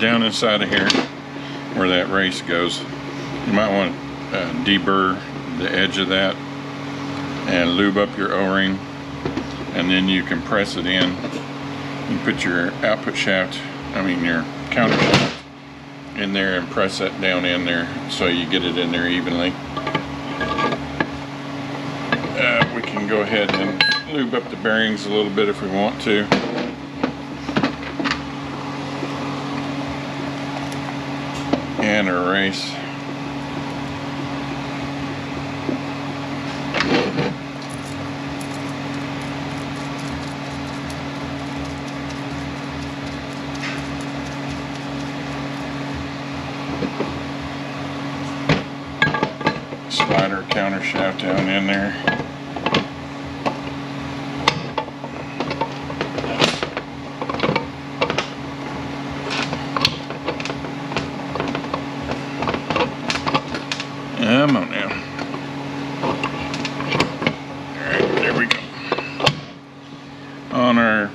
down inside of here where that race goes, you might want to deburr the edge of that and lube up your O-ring, and then you can press it in. You put your output shaft, your counter shaft in there and press that down in there so you get it in there evenly. We can go ahead and lube up the bearings a little bit if we want to. And erase. Slider counter shaft down in there. Come on now. Alright, there we go. On our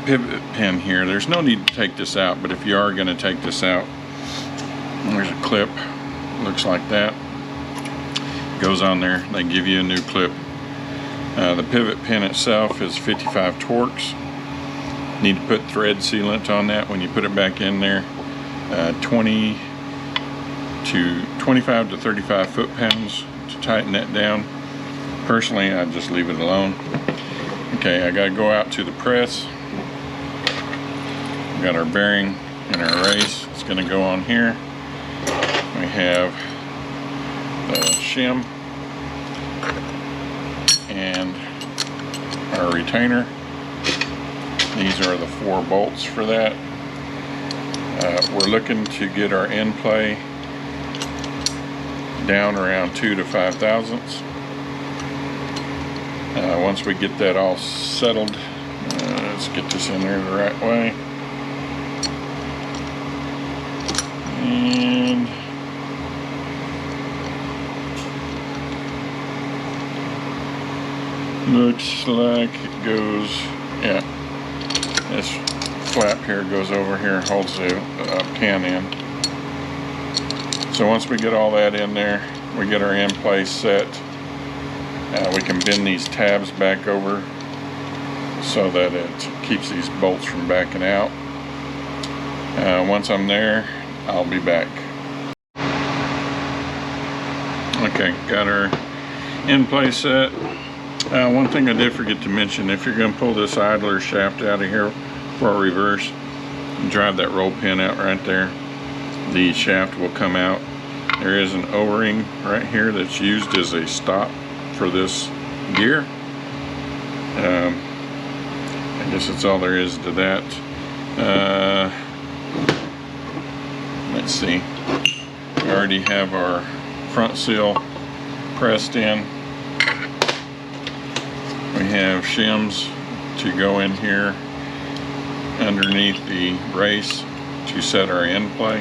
pivot pin here, there's no need to take this out, but if you are going to take this out, there's a clip, looks like that. Goes on there, they give you a new clip. The pivot pin itself is 55 Torx. Need to put thread sealant on that when you put it back in there. 25 to 35 foot-pounds to tighten that down. Personally, I just leave it alone. Okay, I gotta go out to the press. We got our bearing and our race. It's gonna go on here. We have the shim and our retainer. These are the 4 bolts for that. We're looking to get our end play down around 2 to 5 thousandths. Once we get that all settled, let's get this in there the right way. And looks like it goes, yeah, this flap here goes over here and holds the pin in. So once we get all that in there, we get our end play set. We can bend these tabs back over so that it keeps these bolts from backing out. Once I'm there, I'll be back. Okay, got our end play set. One thing I did forget to mention, if you're going to pull this idler shaft out of here for a reverse, drive that roll pin out right there, the shaft will come out. There is an O-ring right here that's used as a stop for this gear. I guess that's all there is to that. Let's see, we already have our front seal pressed in. We have shims to go in here underneath the race to set our end play.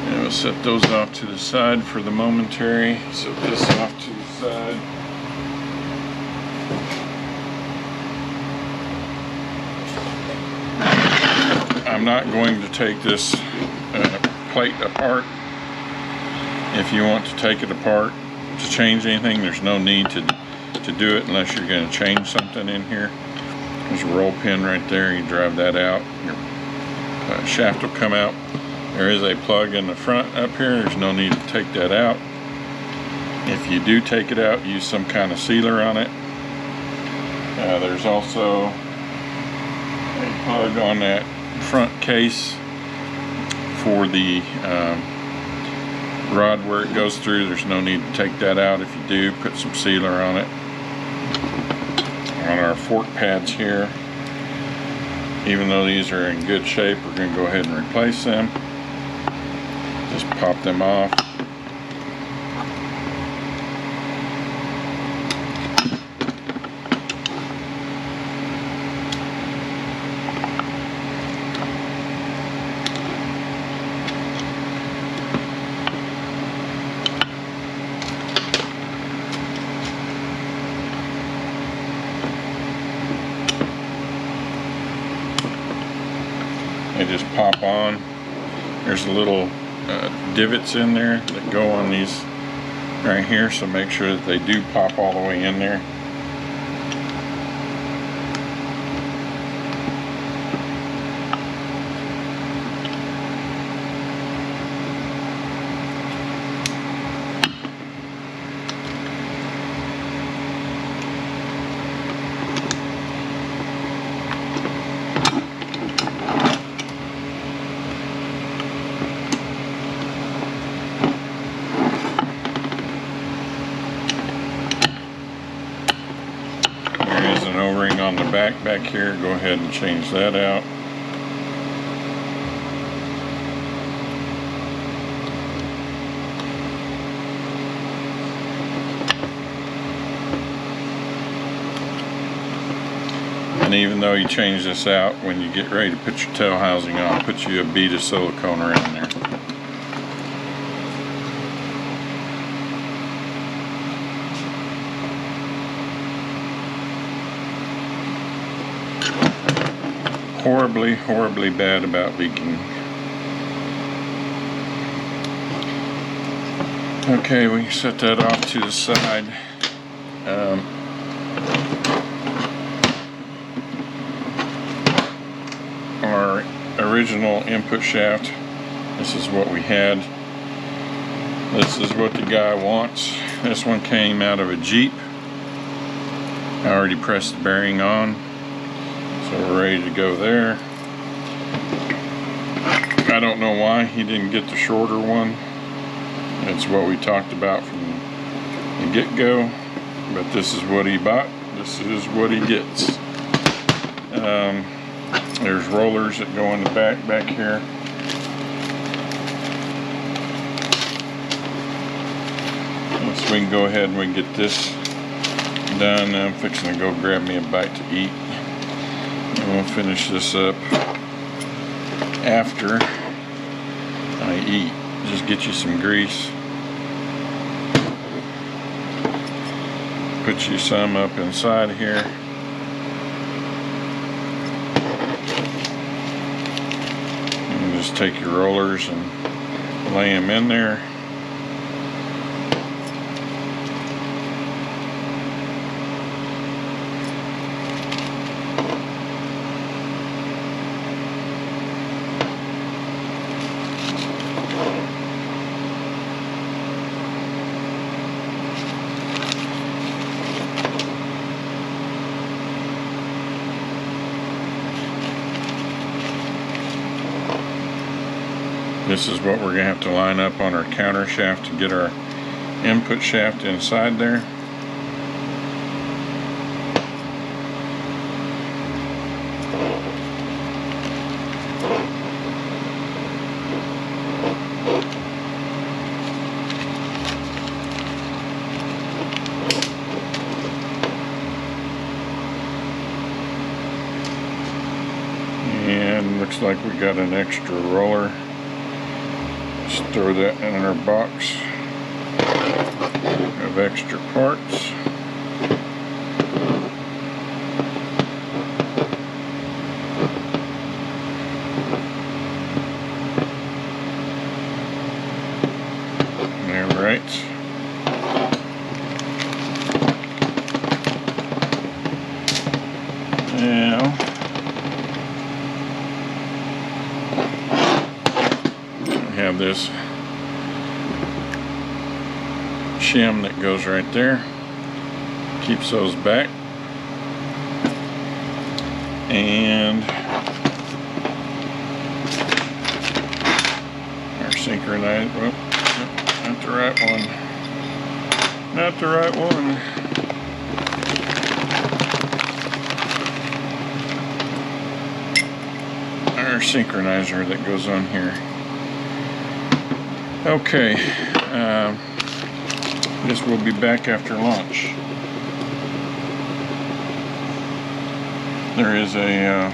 And we'll set those off to the side for the momentary. Set this off to the side. I'm not going to take this plate apart. If you want to take it apart to change anything, there's no need to do it unless you're going to change something in here. There's a roll pin right there. You drive that out. Your shaft will come out. There is a plug in the front up here. There's no need to take that out. If you do take it out, use some kind of sealer on it. There's also a plug on that front case for the rod where it goes through. There's no need to take that out. If you do, put some sealer on it. On our fork pads here, even though these are in good shape, we're going to go ahead and replace them. Just pop them off. They just pop on. There's a little divots in there that go on these right here, so make sure that they do pop all the way in there. O-ring on the back here. Go ahead and change that out. And even though you change this out, when you get ready to put your tail housing on, put you a bead of silicone around there. Horribly bad about leaking. Okay, we can set that off to the side. Our original input shaft, this is what we had. This is what the guy wants. This one came out of a Jeep. I already pressed the bearing on. So we're ready to go there. I don't know why he didn't get the shorter one. That's what we talked about from the get-go. But this is what he bought. This is what he gets. There's rollers that go in the back here. So we can go ahead and we can get this done. I'm fixing to go grab me a bite to eat. We'll finish this up after I eat. Just get you some grease. Put you some up inside here. And just take your rollers and lay them in there. This is what we're going to have to line up on our counter shaft to get our input shaft inside there. And looks like we got an extra roller. Just throw that in our box of extra parts. All right. Now have this shim that goes right there, keeps those back, and our synchronized, well, not the right one, not the right one. Our synchronizer that goes on here. Okay, guess we'll be back after lunch. There is a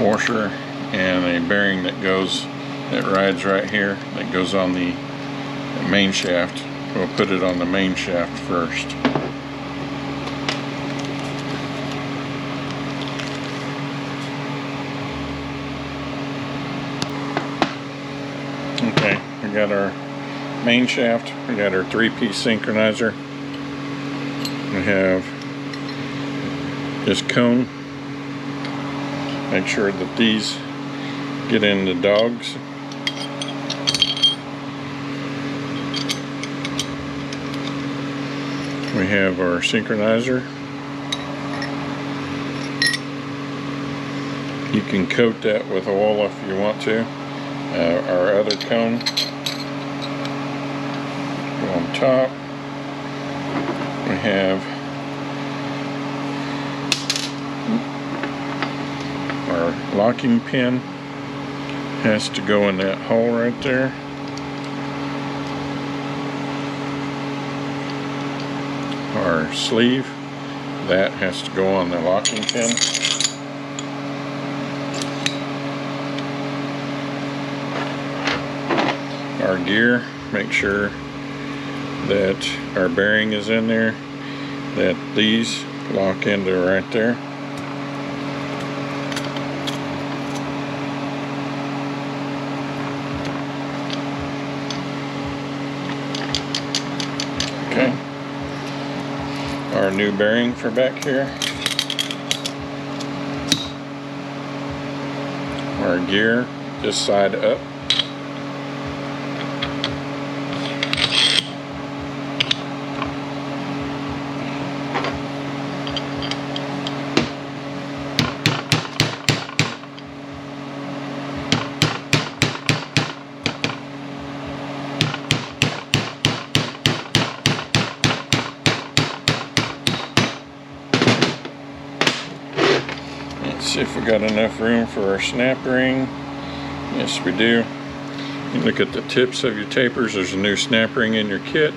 washer and a bearing that rides right here, that goes on the main shaft. We'll put it on the main shaft first. got our main shaft, we got our 3-piece synchronizer, we have this cone. Make sure that these get in the dogs. We have our synchronizer. You can coat that with oil if you want to. Our other cone go on top. We have our locking pin, has to go in that hole right there. Our sleeve, that has to go on the locking pin. Our gear, make sure that our bearing is in there, that these lock into right there. Okay. Our new bearing for back here. Our gear, this side up. See if we got enough room for our snap ring. Yes, we do. You look at the tips of your tapers. There's a new snap ring in your kit.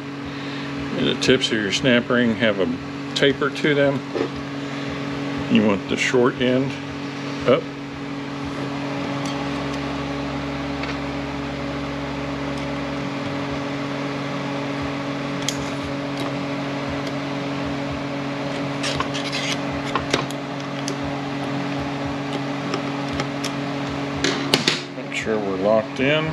The tips of your snap ring have a taper to them. You want the short end up. Sure we're locked in.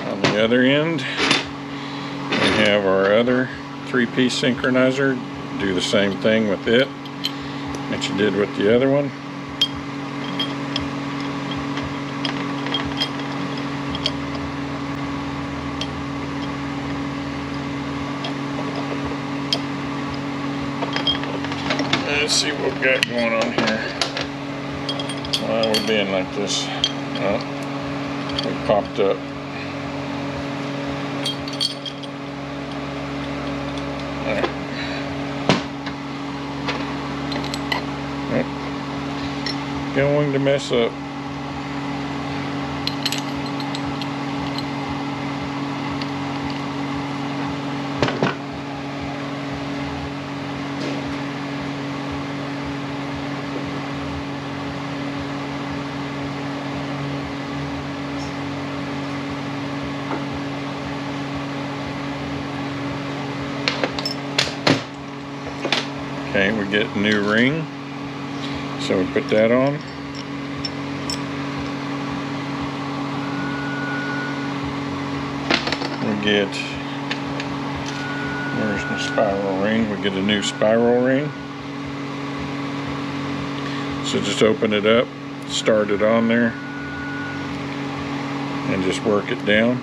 On the other end, we have our other 3-piece synchronizer. Do the same thing with it that you did with the other one. Let's see what we got going on here. Why are we being like this? Oh, we popped up. Alright. Oh. Going to mess up. Okay, we get a new ring, so we put that on. We get, where's the spiral ring? We get a new spiral ring. So just open it up, start it on there, and just work it down.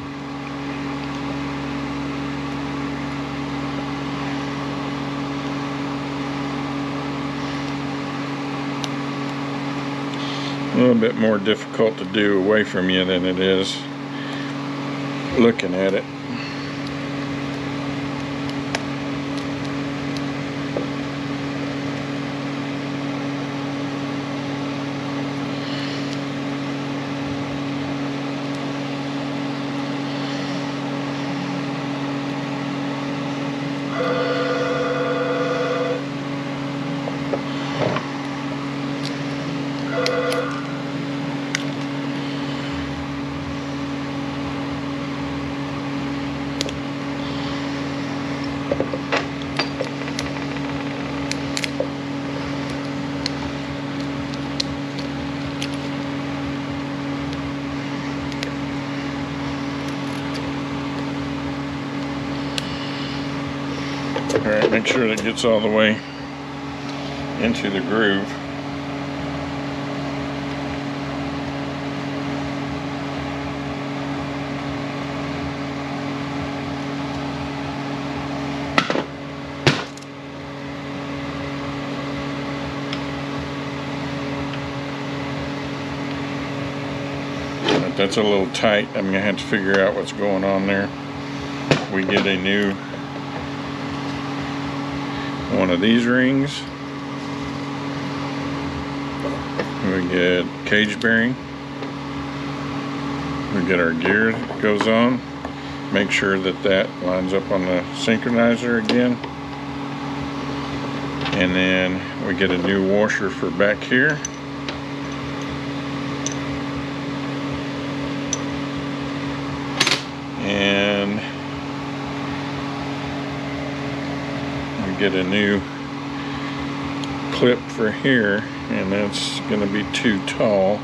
A little bit more difficult to do away from you than it is looking at it. Alright, make sure that gets all the way into the groove. But that's a little tight. I'm going to have to figure out what's going on there. We get a new one of these rings. We get cage bearing. We get our gear that goes on. Make sure that that lines up on the synchronizer again. And then we get a new washer for back here. And we get a new clip for here, and that's going to be too tall.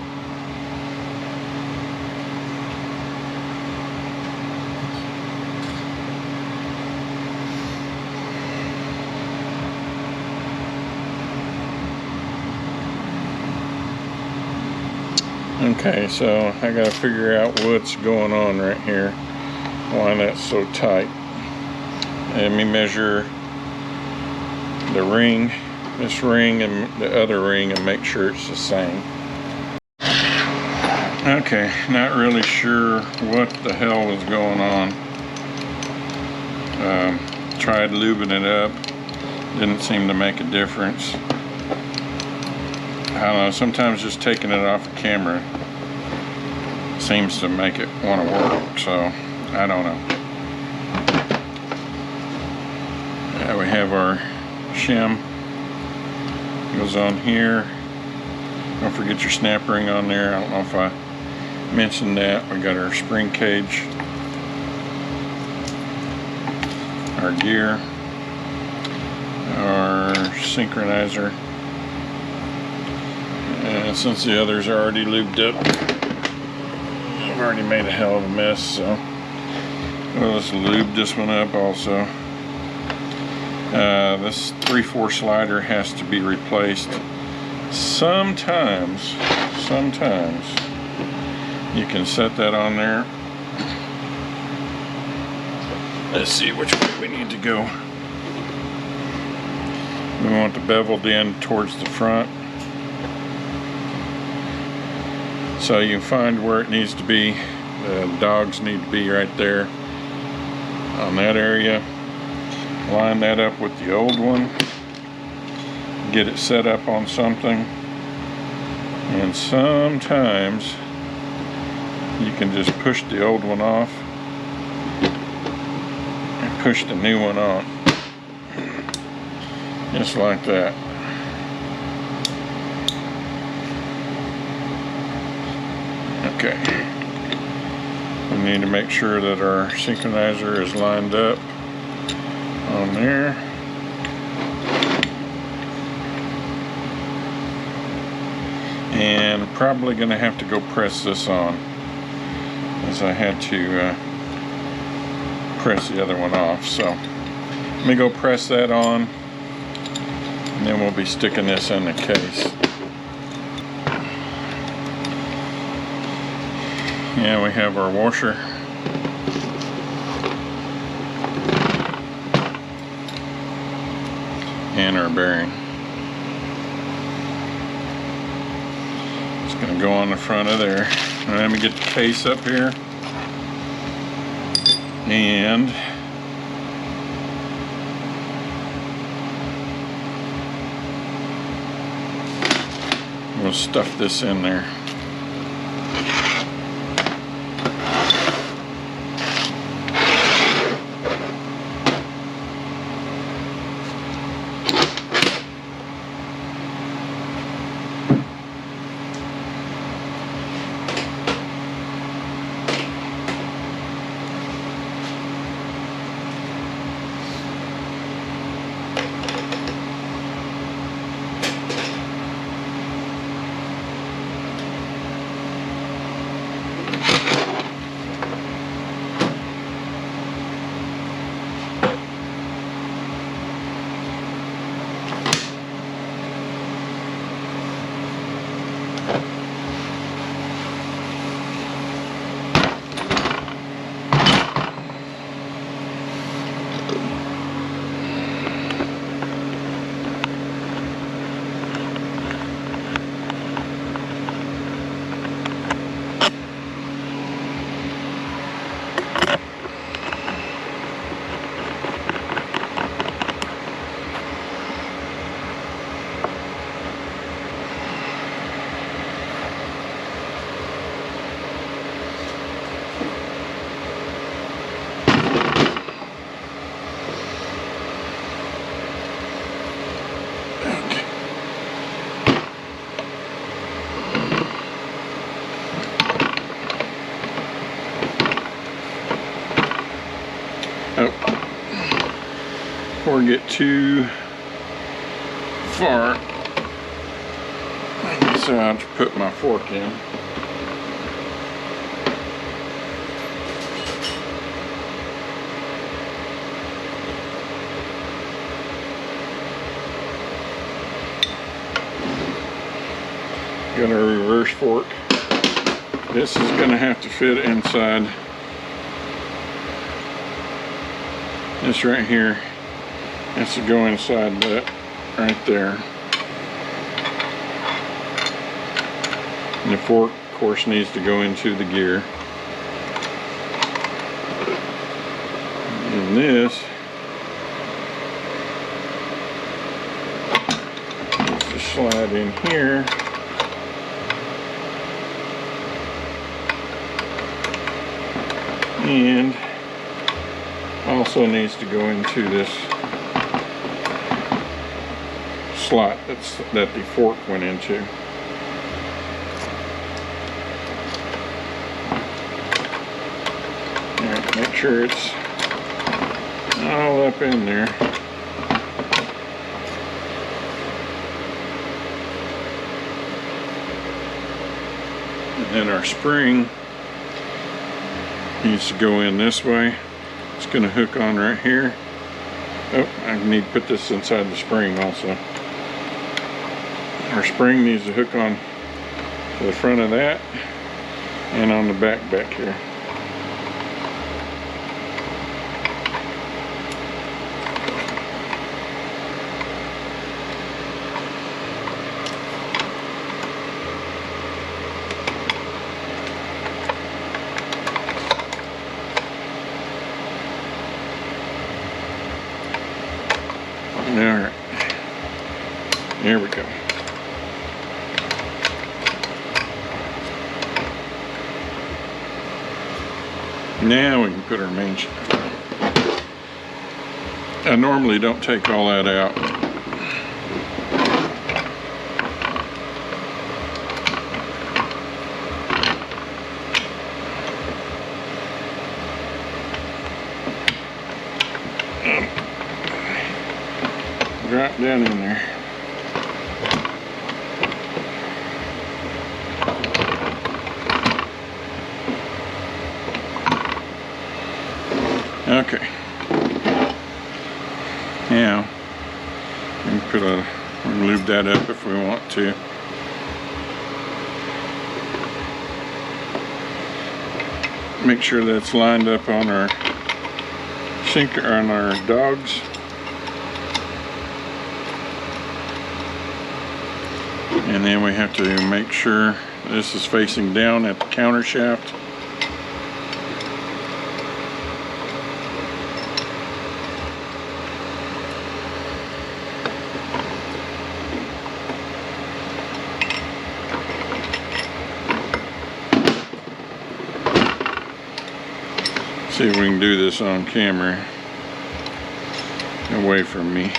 Okay, so I got to figure out what's going on right here, why that's so tight. Let me measure the ring, this ring and the other ring, and make sure it's the same. Okay, not really sure what the hell was going on. Tried lubing it up, didn't seem to make a difference. I don't know, sometimes just taking it off the camera seems to make it want to work, so I don't know. We have our shim, goes on here. Don't forget your snap ring on there. I don't know if I mentioned that. We got our spring cage, our gear, our synchronizer, and since the others are already lubed up, I've already made a hell of a mess, so let's lube this one up also. This 3/4 slider has to be replaced. Sometimes you can set that on there. Let's see which way we need to go. We want the beveled end towards the front, so you find where it needs to be. The dogs need to be right there on that area. Line that up with the old one, get it set up on something, and sometimes you can just push the old one off and push the new one on, just like that. Okay, we need to make sure that our synchronizer is lined up on there. And probably going to have to go press this on, as I had to press the other one off. So let me go press that on, and then we'll be sticking this in the case. Yeah, we have our washer. And our bearing. It's going to go on the front of there. And let me get the case up here. And we'll stuff this in there. Oh, before I get too far, I guess I'll have to put my fork in. Got a reverse fork. This is going to have to fit inside this right here. Has to go inside that right there. And the fork, of course, needs to go into the gear. And this needs to slide in here. And also needs to go into this slot that the fork went into. Alright, make sure it's all up in there. And then our spring needs to go in this way. It's going to hook on right here. Oh, I need to put this inside the spring also. Our spring needs to hook on to the front of that and on the back here. Alright, there we go. Now we can put our main shaft on. I normally don't take all that out. Drop down in there. Okay. Now we can lube that up if we want to. Make sure that's lined up on our sinker, on our dogs. And then we have to make sure this is facing down at the counter shaft. See if we can do this on camera away from me.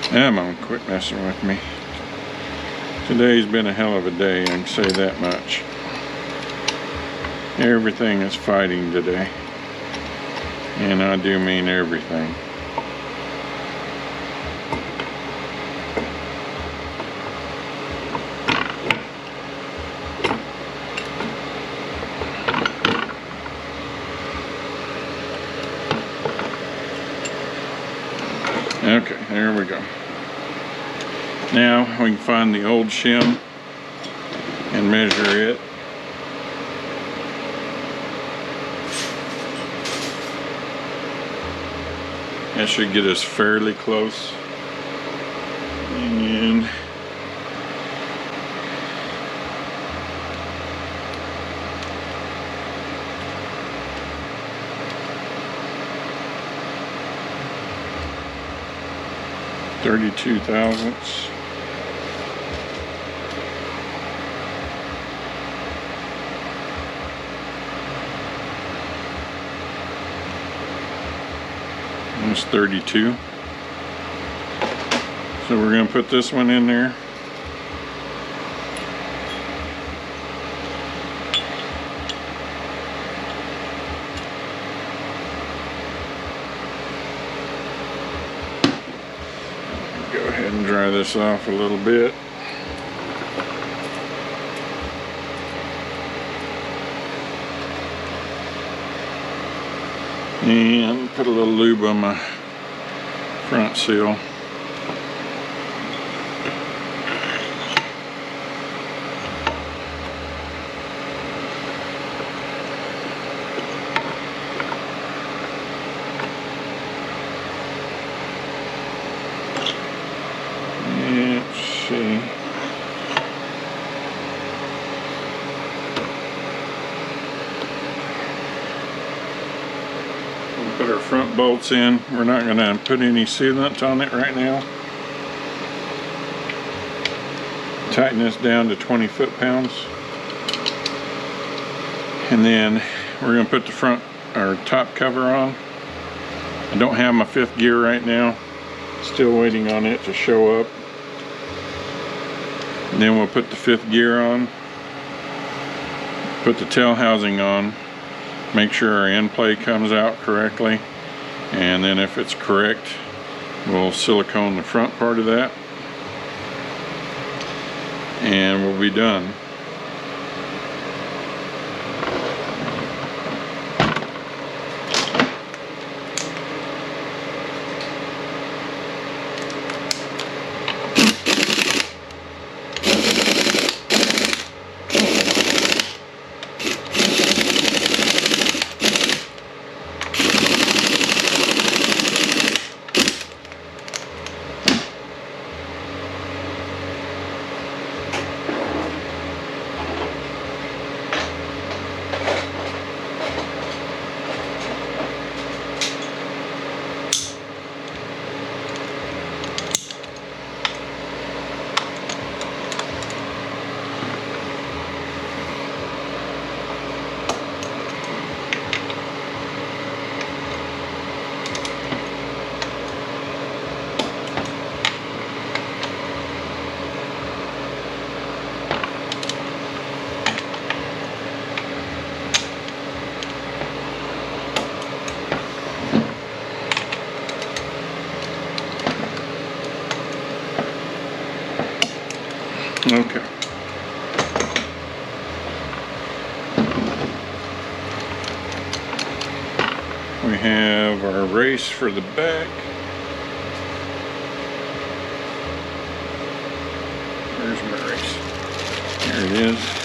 Come on, quit messing with me. Today's been a hell of a day, I can say that much. Everything is fighting today. And I do mean everything. Okay, there we go. Now we can find the old shim and measure it. That should get us fairly close. And .32 thousandths. Almost 32. So we're going to put this one in there. dry this off a little bit. And put a little lube on my front seal. Let's see. Put our front bolts in. We're not going to put any sealant on it right now. Tighten this down to 20 foot-pounds. And then we're going to put the front or top cover on. I don't have my 5th gear right now. Still waiting on it to show up. And then we'll put the 5th gear on. Put the tail housing on. Make sure our end plate comes out correctly, and then if it's correct, we'll silicone the front part of that, and we'll be done. Okay. We have our race for the back. Where's my race? Here it is.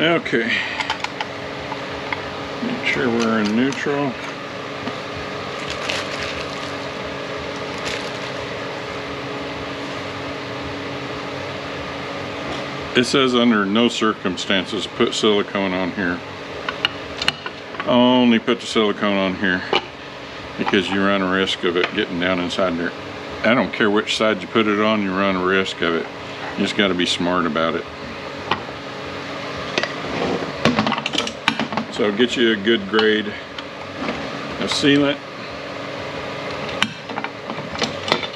Okay, make sure we're in neutral. It says under no circumstances put silicone on here. Only put the silicone on here because you run a risk of it getting down inside there. I don't care which side you put it on, you run a risk of it. You just got to be smart about it. So get you a good grade of sealant.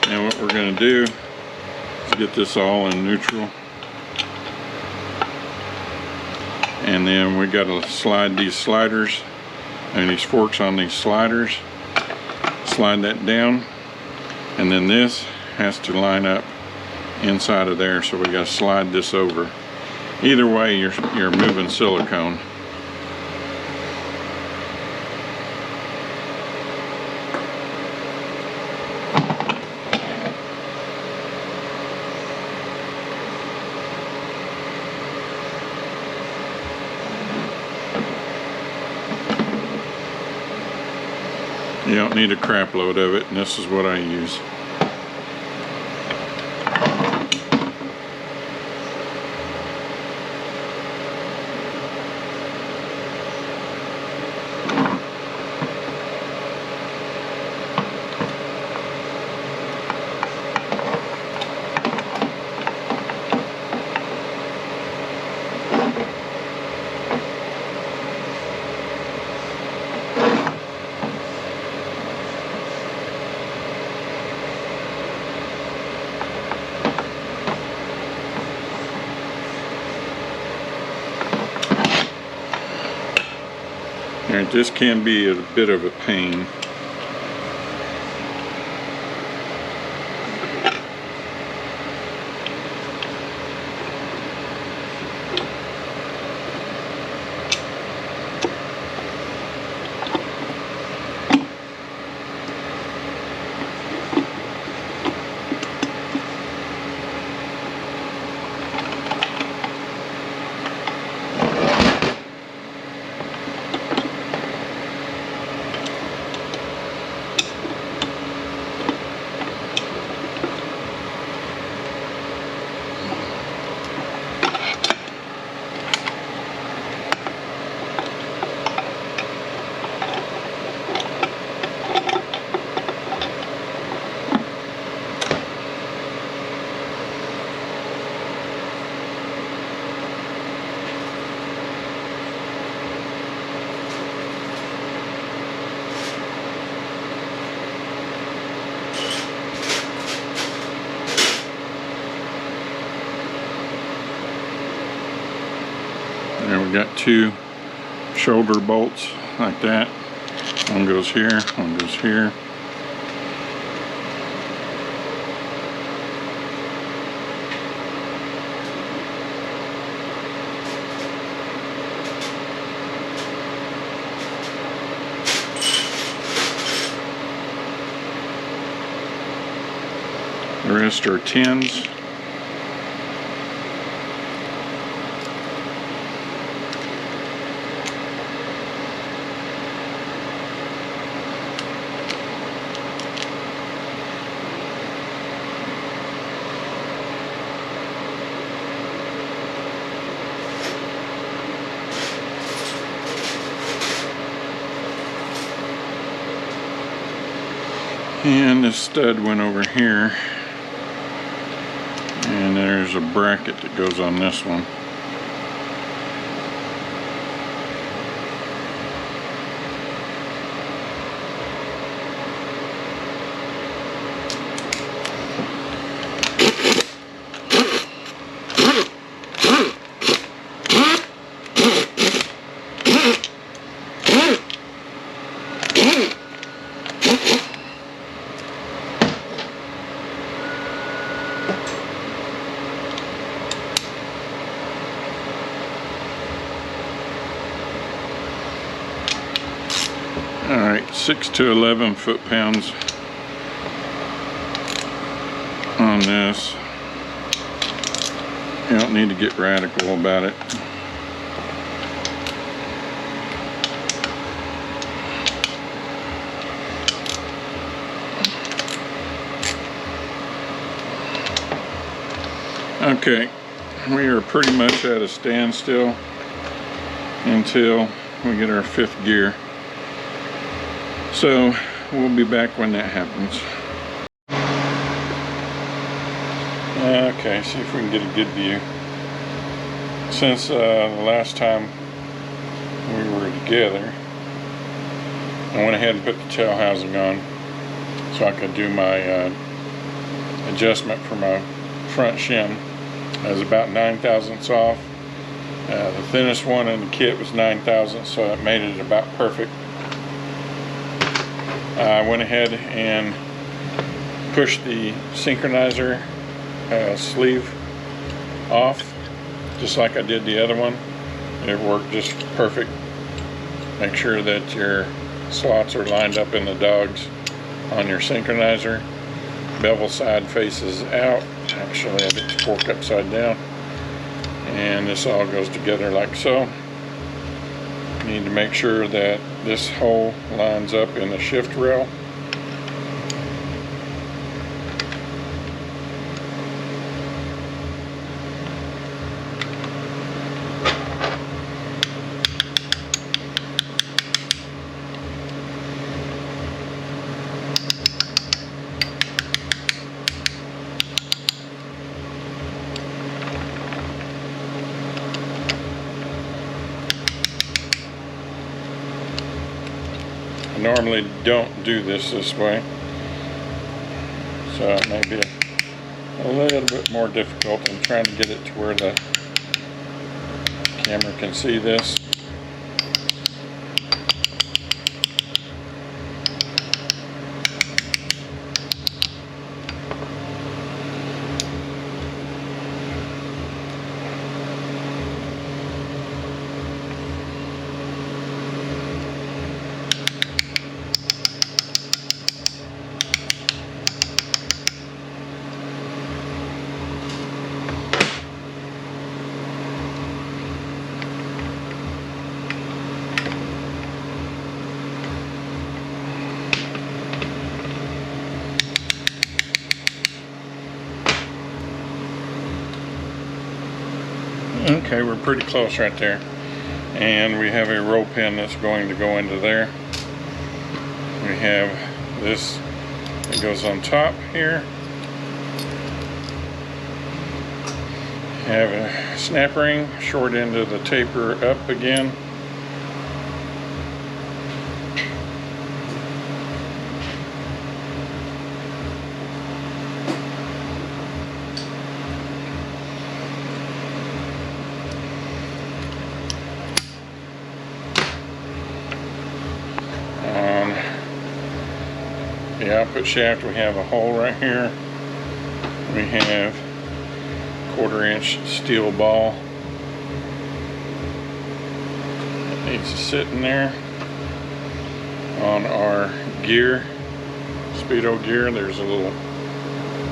And what we're going to do is get this all in neutral. And then we got to slide these sliders and these forks on these sliders. Slide that down. And then this has to line up inside of there, so we got to slide this over. Either way, you're moving silicone. You don't need a crap load of it, and this is what I use. And this can be a bit of a pain. There we got two shoulder bolts like that. One goes here, one goes here. The rest are 10s. And this stud went over here, and there's a bracket that goes on this one. Alright, 6 to 11 foot-pounds on this. You don't need to get radical about it. Okay, we are pretty much at a standstill until we get our 5th gear. So we'll be back when that happens. Okay, see if we can get a good view. Since the last time we were together, I went ahead and put the tail housing on so I could do my adjustment for my front shim. I was about 9 thousandths off. The thinnest one in the kit was 9 thousandths, so that made it about perfect. I went ahead and pushed the synchronizer sleeve off, just like I did the other one. It worked just perfect. Make sure that your slots are lined up in the dogs on your synchronizer. Bevel side faces out. Actually, I have it fork upside down. And this all goes together like so. You need to make sure that this hole lines up in the shift rail. Normally don't do this way, so it may be a little bit more difficult. I'm trying to get it to where the camera can see this. Okay, we're pretty close right there. And we have a roll pin that's going to go into there. We have this that goes on top here. Have a snap ring, short end of the taper up again. The output shaft, we have a hole right here. We have 1/4 inch steel ball that needs to sit in there. On our gear, speedo gear, there's a little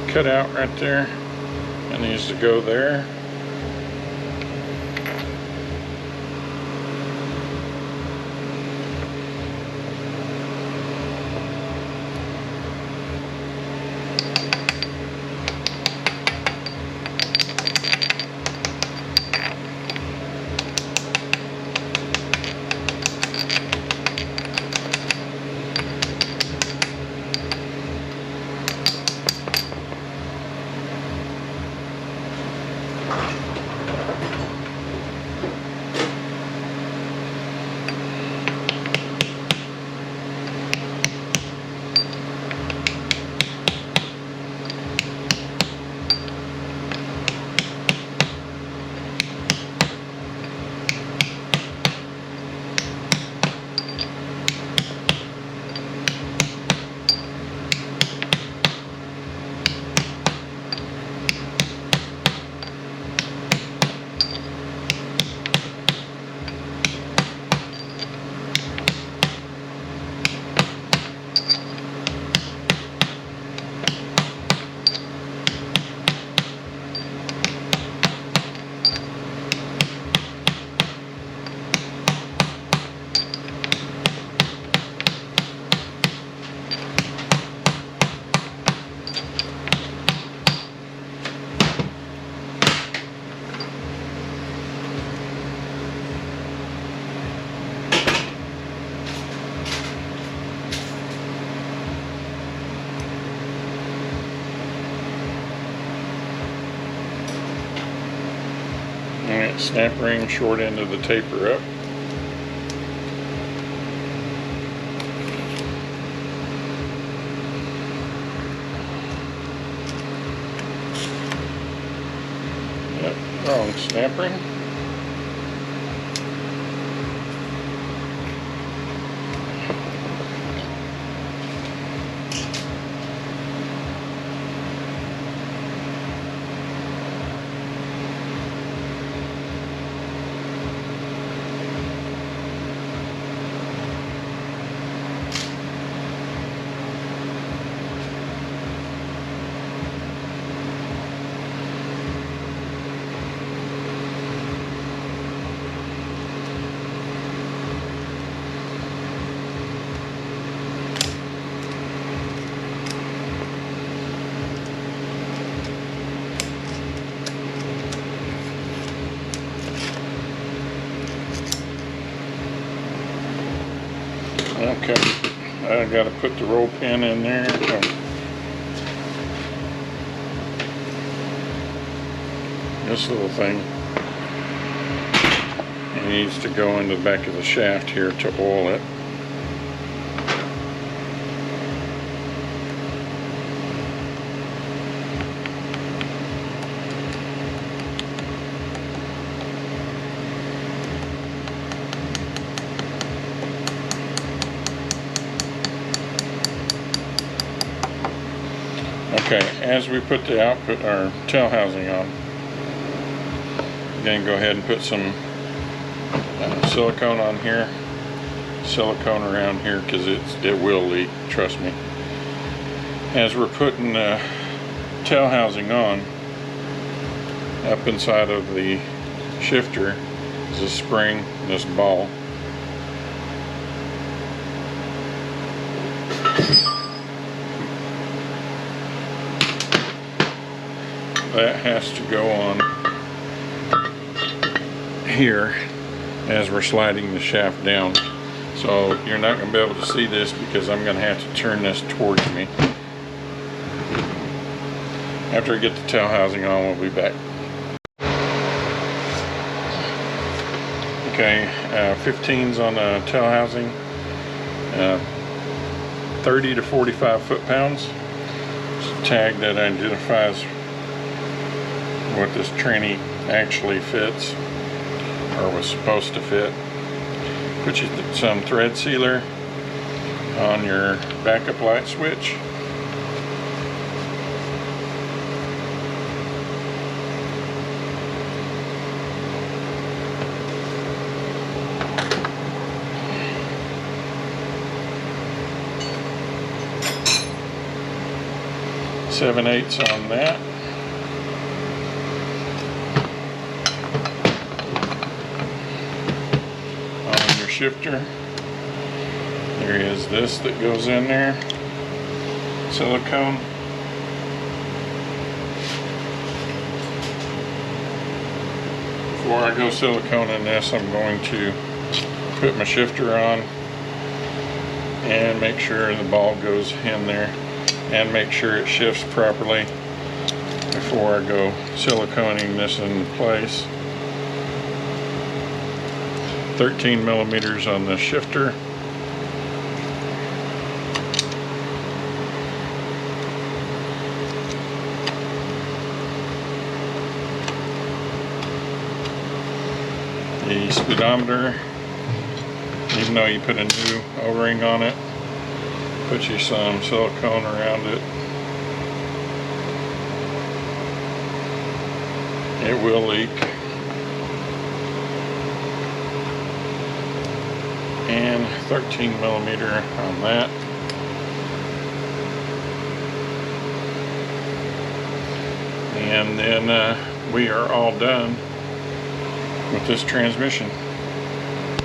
cutout right there that needs to go there. Alright, snap ring, short end of the taper up. Yep, wrong snap ring. Okay, I got to put the roll pin in there. This little thing, it needs to go into the back of the shaft here to oil it. Okay, as we put the output or tail housing on, again, go ahead and put some silicone on here, silicone around here, because it will leak, trust me. As we're putting the tail housing on, up inside of the shifter is a spring, this ball. That has to go on here as we're sliding the shaft down. So you're not going to be able to see this because I'm going to have to turn this towards me. After I get the tail housing on, we'll be back. Okay, 15's on the tail housing, 30 to 45 foot-pounds. It's a tag that identifies what this tranny actually fits, or was supposed to fit. Put you some thread sealer on your backup light switch. Seven-eighths on that. On your shifter, there is this that goes in there, silicone. Before I go silicone in this, I'm going to put my shifter on and make sure the ball goes in there, and make sure it shifts properly before I go siliconing this in place. 13 millimeters on the shifter. The speedometer, even though you put a new O-ring on it, put you some silicone around it. It will leak. And 13 millimeter on that. And then we are all done with this transmission.